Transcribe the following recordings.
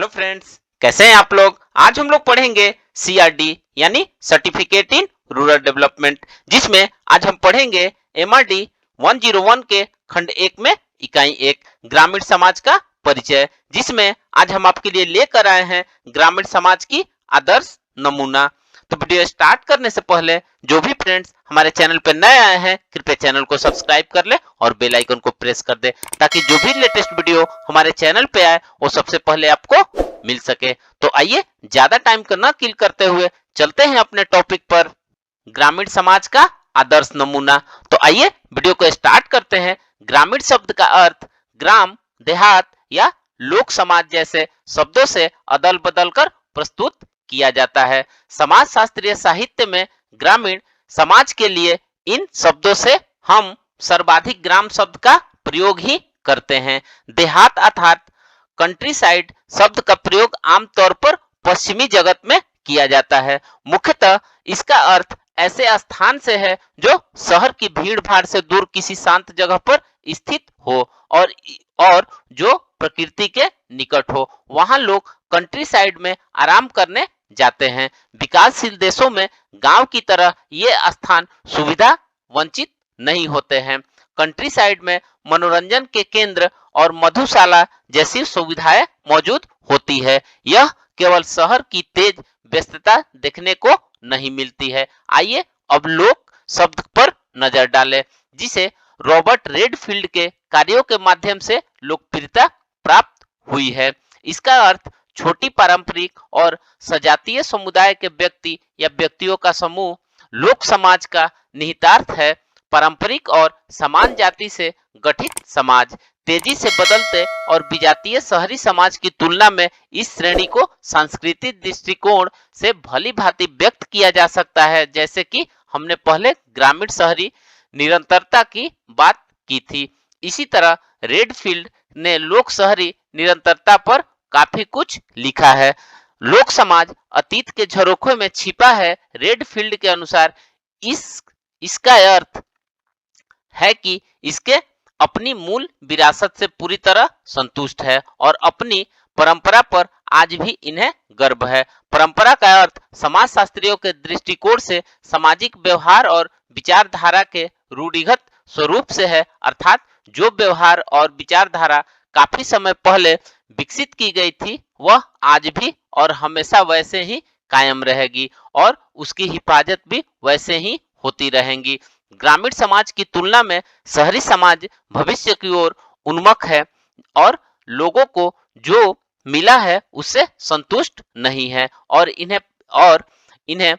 Hello friends, कैसे हैं आप लोग। आज हम लोग पढ़ेंगे सीआरडी यानी सर्टिफिकेट इन रूरल डेवलपमेंट, जिसमें आज हम पढ़ेंगे एमआरडी 101 के खंड 1 में इकाई 1 ग्रामीण समाज का परिचय, जिसमें आज हम आपके लिए लेकर आए हैं ग्रामीण समाज की आदर्श नमूना। तो वीडियो स्टार्ट करने से पहले जो भी फ्रेंड्स हमारे चैनल पर नए आए हैं कृपया चैनल को सब्सक्राइब कर ले और बेल आइकन को प्रेस कर दे, ताकि जो भी लेटेस्ट वीडियो हमारे चैनल पे आए वो सबसे पहले आपको मिल सके। तो आइए ज्यादा टाइम को न किल करते हुए चलते हैं अपने टॉपिक पर, ग्रामीण समाज का आदर्श नमूना। तो आइए वीडियो को स्टार्ट करते हैं। ग्रामीण शब्द का अर्थ ग्राम, देहात या लोक समाज जैसे शब्दों से अदल बदल कर प्रस्तुत किया जाता है। समाज शास्त्रीय साहित्य में ग्रामीण समाज के लिए इन शब्दों से हम सर्वाधिक ग्राम शब्द का प्रयोग ही करते हैं। देहात अर्थात कंट्री साइड शब्द का प्रयोग आमतौर पर पश्चिमी जगत में किया जाता है। मुख्यतः इसका अर्थ ऐसे स्थान से है जो शहर की भीड़ भाड़ से दूर किसी शांत जगह पर स्थित हो और जो प्रकृति के निकट हो। वहां लोग कंट्री साइड में आराम करने जाते हैं। विकासशील देशों में गांव की तरह ये स्थान सुविधा वंचित नहीं होते हैं। कंट्री साइड में मनोरंजन के केंद्र और मधुशाला जैसी सुविधाएं मौजूद होती है। यह केवल शहर की तेज व्यस्तता देखने को नहीं मिलती है। आइए अब लोक शब्द पर नजर डालें, जिसे रॉबर्ट रेडफील्ड के कार्यों के माध्यम से लोकप्रियता प्राप्त हुई है। इसका अर्थ छोटी पारंपरिक और सजातीय समुदाय के व्यक्ति या व्यक्तियों का समूह। लोक समाज का निहितार्थ है पारंपरिक और समान जाति से गठित समाज। तेजी से बदलते और विजातीय शहरी समाज की तुलना में इस श्रेणी को सांस्कृतिक दृष्टिकोण से भली भांति व्यक्त किया जा सकता है, जैसे कि हमने पहले ग्रामीण शहरी निरंतरता की बात की थी। इसी तरह रेडफील्ड ने लोक शहरी निरंतरता पर काफी कुछ लिखा है। लोक समाज अतीत के झरोखे में छिपा है। रेडफील्ड के अनुसार इसका अर्थ है कि इसके अपनी मूल विरासत से पूरी तरह संतुष्ट है और अपनी परंपरा पर आज भी इन्हें गर्व है। परंपरा का अर्थ समाजशास्त्रियों के दृष्टिकोण से सामाजिक व्यवहार और विचारधारा के रूढ़िगत स्वरूप से है, अर्थात जो व्यवहार और विचारधारा काफी समय पहले विकसित की गई थी वह आज भी और हमेशा वैसे ही कायम रहेगी और उसकी हिफाजत भी वैसे ही होती रहेंगी। ग्रामीण समाज की तुलना में शहरी समाज भविष्य की ओर उन्मुख है और लोगों को जो मिला है उससे संतुष्ट नहीं है और इन्हें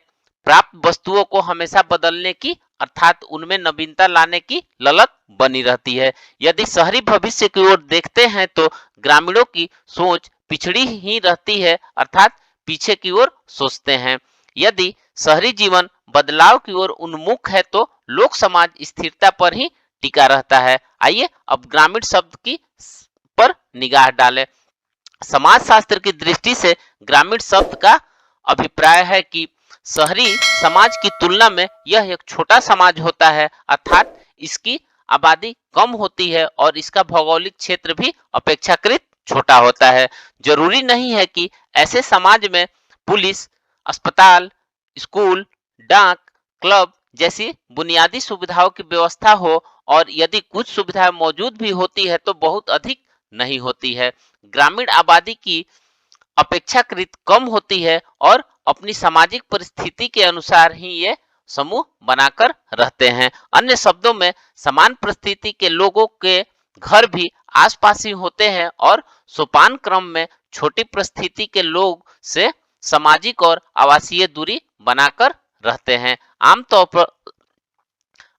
प्राप्त वस्तुओं को हमेशा बदलने की अर्थात उनमें नवीनता लाने की ललक बनी रहती है। यदि शहरी भविष्य की ओर देखते हैं तो ग्रामीणों की सोच पिछड़ी ही रहती है, अर्थात पीछे की ओर सोचते हैं। यदि शहरी जीवन बदलाव की ओर उन्मुख है तो लोक समाज स्थिरता पर ही टिका रहता है। आइए अब ग्रामीण शब्द की पर निगाह डालें। समाजशास्त्र की दृष्टि से ग्रामीण शब्द का अभिप्राय है कि शहरी समाज की तुलना में यह एक छोटा समाज होता है, अर्थात इसकी आबादी कम होती है और इसका भौगोलिक क्षेत्र भी अपेक्षाकृत छोटा होता है। जरूरी नहीं है कि ऐसे समाज में पुलिस, अस्पताल, स्कूल, डाक, क्लब जैसी बुनियादी सुविधाओं की व्यवस्था हो, और यदि कुछ सुविधाएं मौजूद भी होती है तो बहुत अधिक नहीं होती है। ग्रामीण आबादी की अपेक्षाकृत कम होती है और अपनी सामाजिक परिस्थिति के अनुसार ही ये समूह बनाकर रहते हैं। अन्य शब्दों में समान परिस्थिति के लोगों के घर भी आसपास ही होते हैं और सोपान क्रम में छोटी परिस्थिति के लोग से सामाजिक और आवासीय दूरी बनाकर रहते हैं।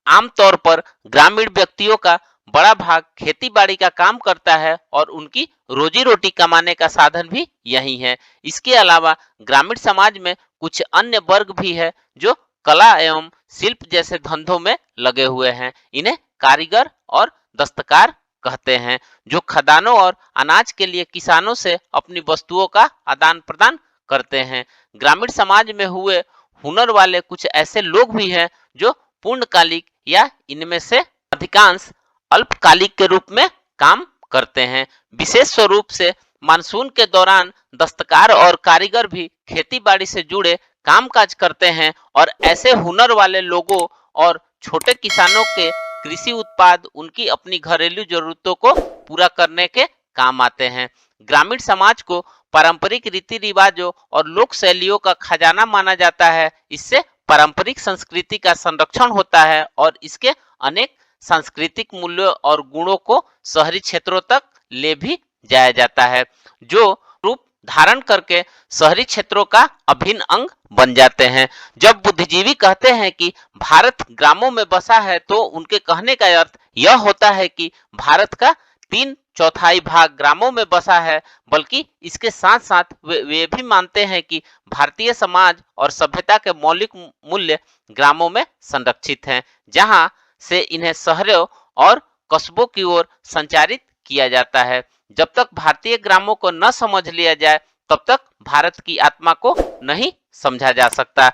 आमतौर पर ग्रामीण व्यक्तियों का बड़ा भाग खेती बाड़ी का काम करता है और उनकी रोजी रोटी कमाने का साधन भी यही है। इसके अलावा ग्रामीण समाज में कुछ अन्य वर्ग भी है जो कला एवं शिल्प जैसे धंधों में लगे हुए हैं। इन्हें कारीगर और दस्तकार कहते हैं, जो खदानों और अनाज के लिए किसानों से अपनी वस्तुओं का आदान प्रदान करते हैं। ग्रामीण समाज में हुए हुनर वाले कुछ ऐसे लोग भी हैं जो पूर्णकालिक या इनमें से अधिकांश अल्पकालिक के रूप में काम करते हैं। विशेष स्वरूप से मानसून के दौरान दस्तकार और कारीगर भी खेती बाड़ी से जुड़े कामकाज करते हैं और ऐसे हुनर वाले लोगों और छोटे किसानों के कृषि उत्पाद उनकी अपनी घरेलू जरूरतों को पूरा करने के काम आते हैं। ग्रामीण समाज को पारंपरिक रीति रिवाजों और लोक शैलियों का खजाना माना जाता है। इससे पारंपरिक संस्कृति का संरक्षण होता है और इसके अनेक सांस्कृतिक मूल्यों और गुणों को शहरी क्षेत्रों तक ले भी जाया जाता है, जो रूप धारण करके शहरी क्षेत्रों का अभिन्न अंग बन जाते हैं। जब बुद्धिजीवी कहते हैं कि भारत ग्रामों में बसा है, तो उनके कहने का अर्थ यह होता है कि भारत का 3/4 भाग ग्रामों में बसा है, बल्कि इसके साथ साथ वे भी मानते हैं कि भारतीय समाज और सभ्यता के मौलिक मूल्य ग्रामों में संरक्षित हैं, जहां से इन्हें शहरों और कस्बों की ओर संचारित किया जाता है। जब तक भारतीय ग्रामों को न समझ लिया जाए, तब तक भारत की आत्मा को नहीं समझा जा सकता।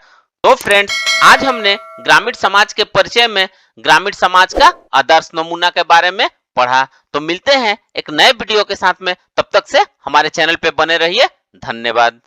तो फ्रेंड्स, आज हमने ग्रामीण समाज के परिचय में ग्रामीण समाज का आदर्श नमूना के बारे में पढ़ा। तो मिलते हैं एक नए वीडियो के साथ में, तब तक से हमारे चैनल पे बने रहिए। धन्यवाद।